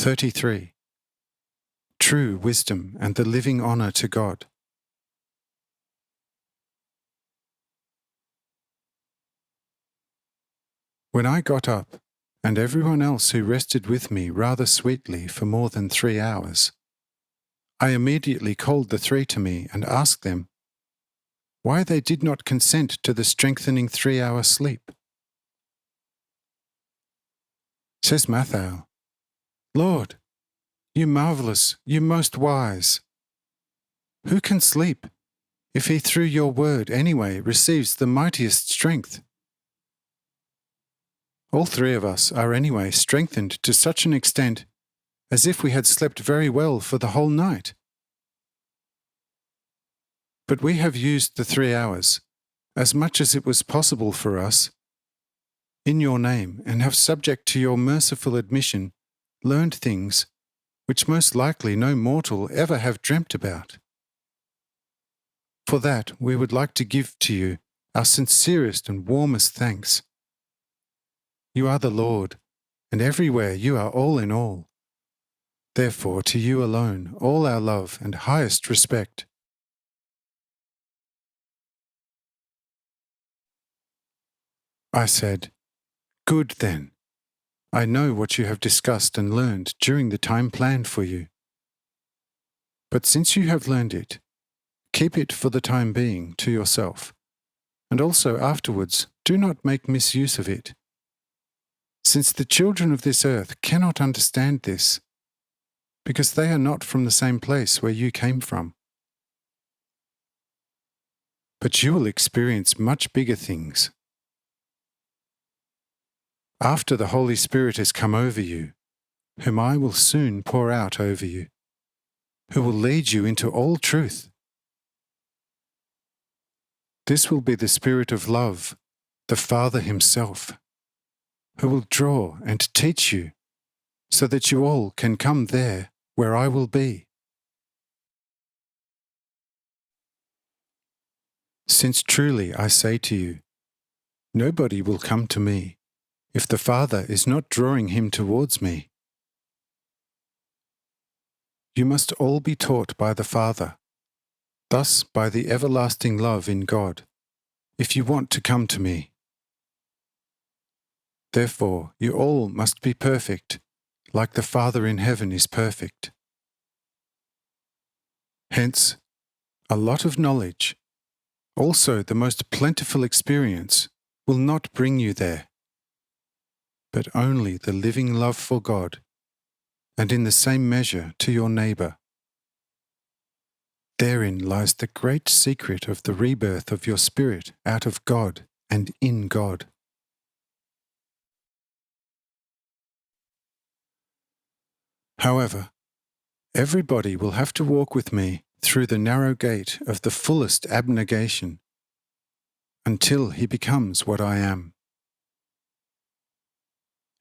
33. True wisdom and the living honour to God. When I got up, and everyone else who rested with me rather sweetly for more than 3 hours, I immediately called the 3 to me and asked them why they did not consent to the strengthening 3-hour sleep. Says Matthew, Lord, you marvellous, you most wise. Who can sleep if he through your word anyway receives the mightiest strength? All 3 of us are anyway strengthened to such an extent as if we had slept very well for the whole night. But we have used the 3 hours, as much as it was possible for us, in your name, and have subject to your merciful admission learned things which most likely no mortal ever have dreamt about. For that we would like to give to you our sincerest and warmest thanks. You are the Lord, and everywhere you are all in all. Therefore to you alone all our love and highest respect. I said, Good then. I know what you have discussed and learned during the time planned for you. But since you have learned it, keep it for the time being to yourself, and also afterwards do not make misuse of it. Since the children of this earth cannot understand this, because they are not from the same place where you came from. But you will experience much bigger things. After the Holy Spirit has come over you, whom I will soon pour out over you, who will lead you into all truth. This will be the Spirit of love, the Father himself, who will draw and teach you, so that you all can come there where I will be. Since truly I say to you, nobody will come to me, if the Father is not drawing him towards me. You must all be taught by the Father, thus by the everlasting love in God, if you want to come to me. Therefore you all must be perfect, like the Father in heaven is perfect. Hence, a lot of knowledge, also the most plentiful experience, will not bring you there, but only the living love for God, and in the same measure to your neighbour. Therein lies the great secret of the rebirth of your spirit out of God and in God. However, everybody will have to walk with me through the narrow gate of the fullest abnegation, until he becomes what I am.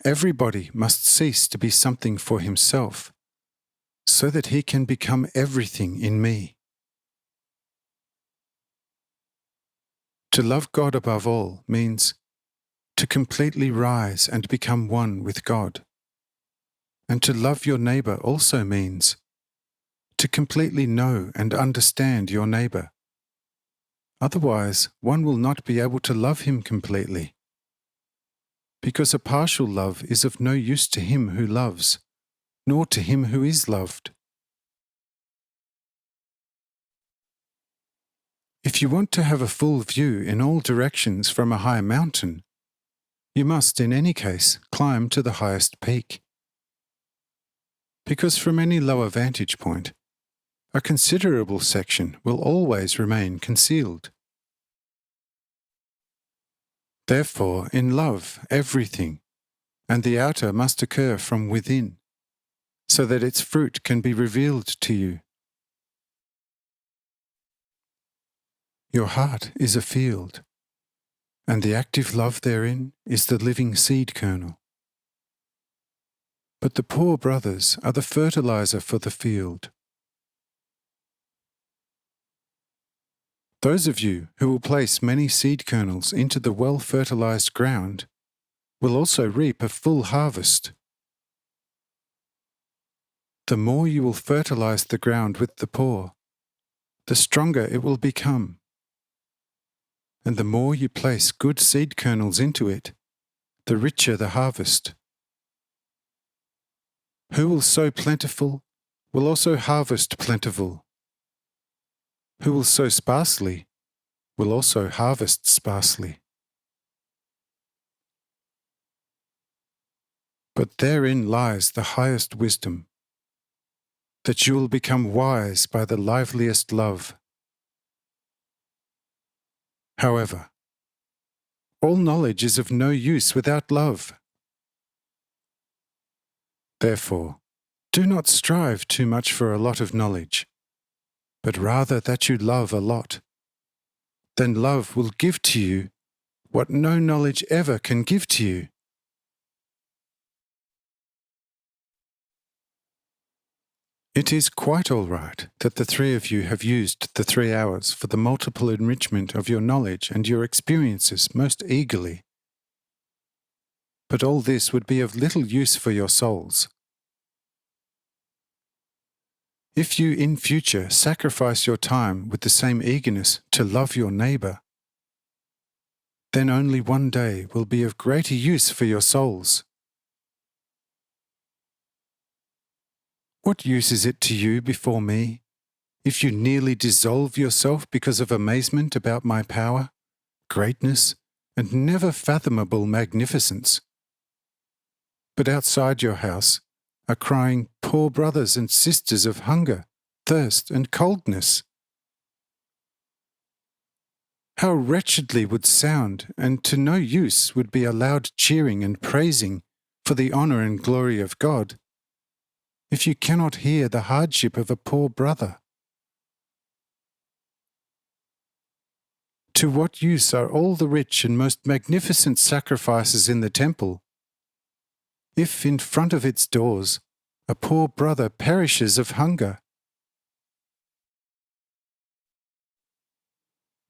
Everybody must cease to be something for himself, so that he can become everything in me. To love God above all means to completely rise and become one with God. And to love your neighbour also means to completely know and understand your neighbour. Otherwise, one will not be able to love him completely, because a partial love is of no use to him who loves, nor to him who is loved. If you want to have a full view in all directions from a high mountain, you must in any case climb to the highest peak. Because from any lower vantage point, a considerable section will always remain concealed. Therefore, in love, everything, and the outer must occur from within, so that its fruit can be revealed to you. Your heart is a field, and the active love therein is the living seed kernel. But the poor brothers are the fertilizer for the field. Those of you who will place many seed kernels into the well-fertilized ground will also reap a full harvest. the more you will fertilize the ground with the poor, the stronger it will become. And the more you place good seed kernels into it, the richer the harvest. Who will sow plentiful will also harvest plentiful. Who will sow sparsely will also harvest sparsely. But therein lies the highest wisdom, that you will become wise by the liveliest love. However, all knowledge is of no use without love. Therefore, do not strive too much for a lot of knowledge, but rather that you love a lot. Then love will give to you what no knowledge ever can give to you. It is quite all right that the three of you have used the 3 hours for the multiple enrichment of your knowledge and your experiences most eagerly. But all this would be of little use for your souls. If you in future sacrifice your time with the same eagerness to love your neighbour, then only one day will be of greater use for your souls. What use is it to you before me, if you nearly dissolve yourself because of amazement about my power, greatness, and never fathomable magnificence? But outside your house are crying poor brothers and sisters of hunger, thirst, and coldness. How wretchedly would sound, and to no use would be a loud cheering and praising for the honour and glory of God, if you cannot hear the hardship of a poor brother. To what use are all the rich and most magnificent sacrifices in the temple, if in front of its doors a poor brother perishes of hunger?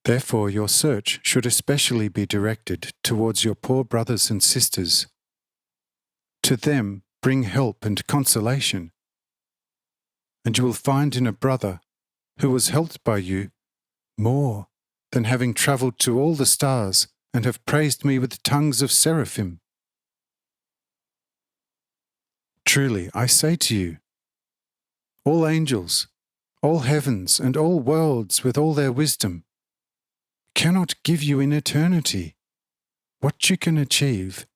Therefore your search should especially be directed towards your poor brothers and sisters. To them bring help and consolation, and you will find in a brother who was helped by you more than having travelled to all the stars and have praised me with the tongues of seraphim. Truly, I say to you, all angels, all heavens, and all worlds with all their wisdom cannot give you in eternity what you can achieve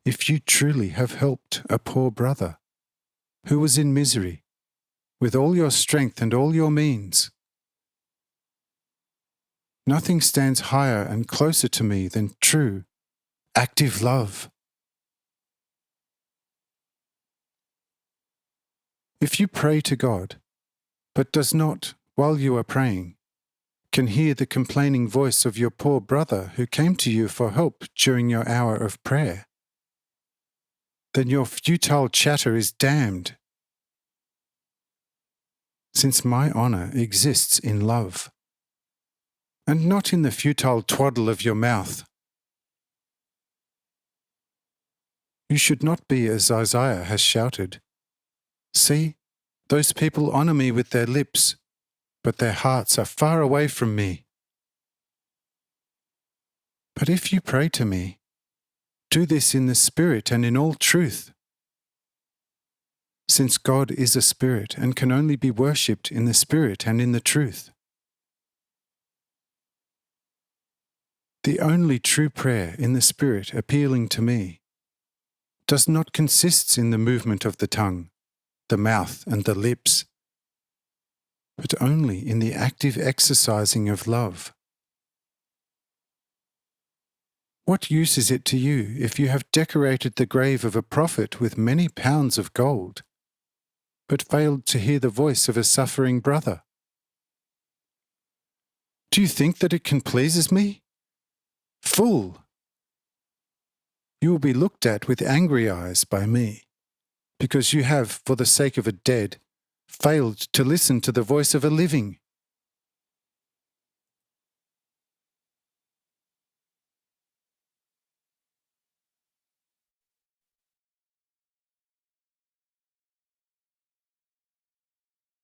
if you truly have helped a poor brother who was in misery with all your strength and all your means. Nothing stands higher and closer to me than true, active love. If you pray to God, but does not, while you are praying, can hear the complaining voice of your poor brother who came to you for help during your hour of prayer, then your futile chatter is damned, since my honour exists in love, and not in the futile twaddle of your mouth. You should not be as Isaiah has shouted, "See, those people honour me with their lips, but their hearts are far away from me." But if you pray to me, do this in the Spirit and in all truth, since God is a Spirit and can only be worshipped in the Spirit and in the truth. The only true prayer in the Spirit appealing to me does not consist in the movement of the tongue, the mouth, and the lips, but only in the active exercising of love. What use is it to you if you have decorated the grave of a prophet with many pounds of gold, but failed to hear the voice of a suffering brother? Do you think that it can please me? Fool! You will be looked at with angry eyes by me, because you have, for the sake of a dead, failed to listen to the voice of a living.